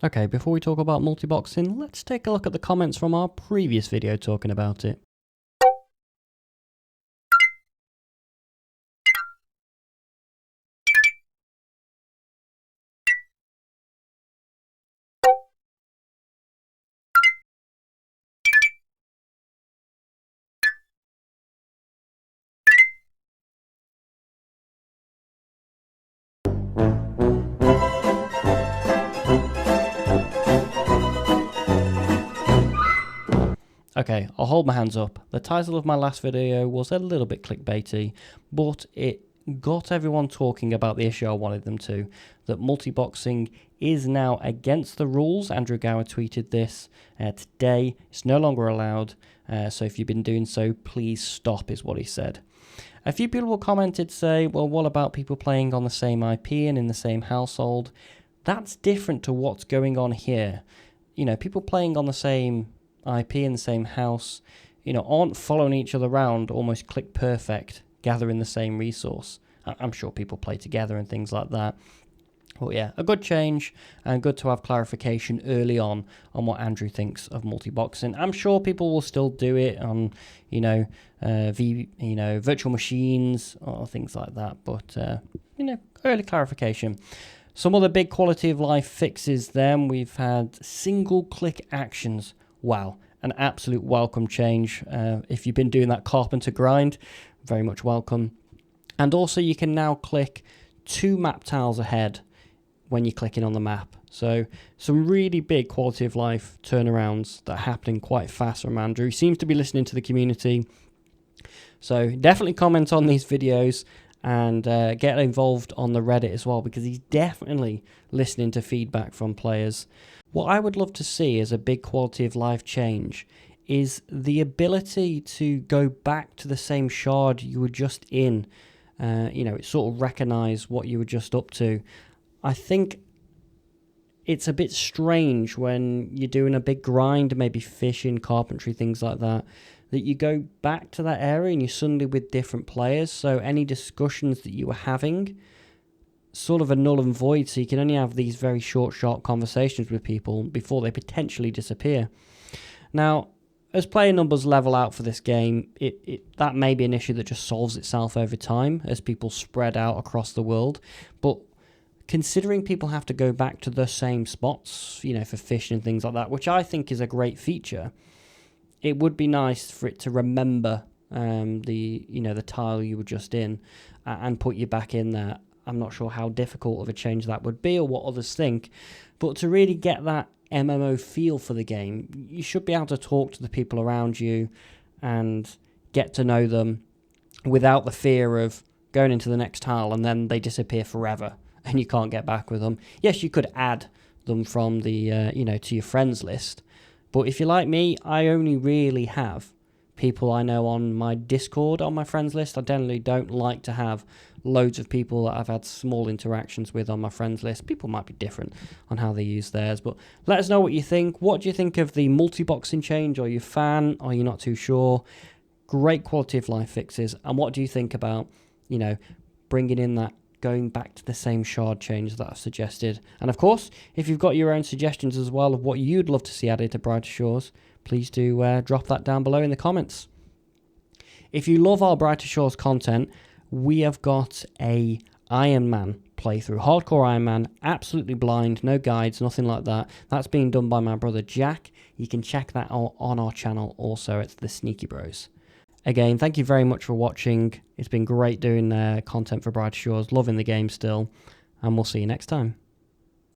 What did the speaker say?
Okay, before we talk about multiboxing, let's take a look at the comments from our previous video talking about it. Okay, I'll hold my hands up. The title of my last video was a little bit clickbaity, but it got everyone talking about the issue I wanted them to, that multiboxing is now against the rules. Andrew Gower tweeted this today. It's no longer allowed, so if you've been doing so, please stop, is what he said. A few people commented say, well, what about people playing on the same IP and in the same household? That's different to what's going on here. You know, people playing on the same IP in the same house, you know, aren't following each other around, almost click perfect, gathering the same resource. I'm sure people play together and things like that. Well, yeah, a good change and good to have clarification early on what Andrew thinks of multiboxing. I'm sure people will still do it on, virtual machines or things like that. But early clarification. Some other big quality of life fixes. Then we've had single click actions. Wow, an absolute welcome change. If you've been doing that carpenter grind, very much welcome. And also you can now click 2 map tiles ahead when you're clicking on the map. So some really big quality of life turnarounds that are happening quite fast from Andrew. He seems to be listening to the community. So definitely comment on these videos and get involved on the Reddit as well, because he's definitely listening to feedback from players. What I would love to see as a big quality of life change is the ability to go back to the same shard you were just in. It sort of recognise what you were just up to. I think it's a bit strange when you're doing a big grind, maybe fishing, carpentry, things like that, that you go back to that area and you're suddenly with different players. So any discussions that you were having sort of a null and void, so you can only have these very short conversations with people before they potentially disappear. Now, as player numbers level out for this game, that may be an issue that just solves itself over time as people spread out across the world. But considering people have to go back to the same spots, for fishing and things like that, which I think is a great feature, it would be nice for it to remember the tile you were just in and put you back in there. I'm not sure how difficult of a change that would be or what others think, but to really get that MMO feel for the game, you should be able to talk to the people around you and get to know them without the fear of going into the next tile and then they disappear forever and you can't get back with them. Yes, you could add them from the to your friends list, but if you're like me, I only really have people I know on my Discord on my friends list. I generally don't like to have loads of people that I've had small interactions with on my friends list. People might be different on how they use theirs, but let us know what you think. What do you think of the multiboxing change? Are you a fan? Are you not too sure? Great quality of life fixes. And what do you think about, bringing in that going back to the same shard change that I've suggested? And of course, if you've got your own suggestions as well of what you'd love to see added to Brighter Shores, please do drop that down below in the comments. If you love our Brighter Shores content, we have got a Iron Man playthrough, hardcore Iron Man, absolutely blind, no guides, nothing like that. That's being done by my brother Jack. You can check that out on our channel also. It's the Sneaky Bros. Again, thank you very much for watching. It's been great doing content for Brighter Shores, loving the game still, and we'll see you next time.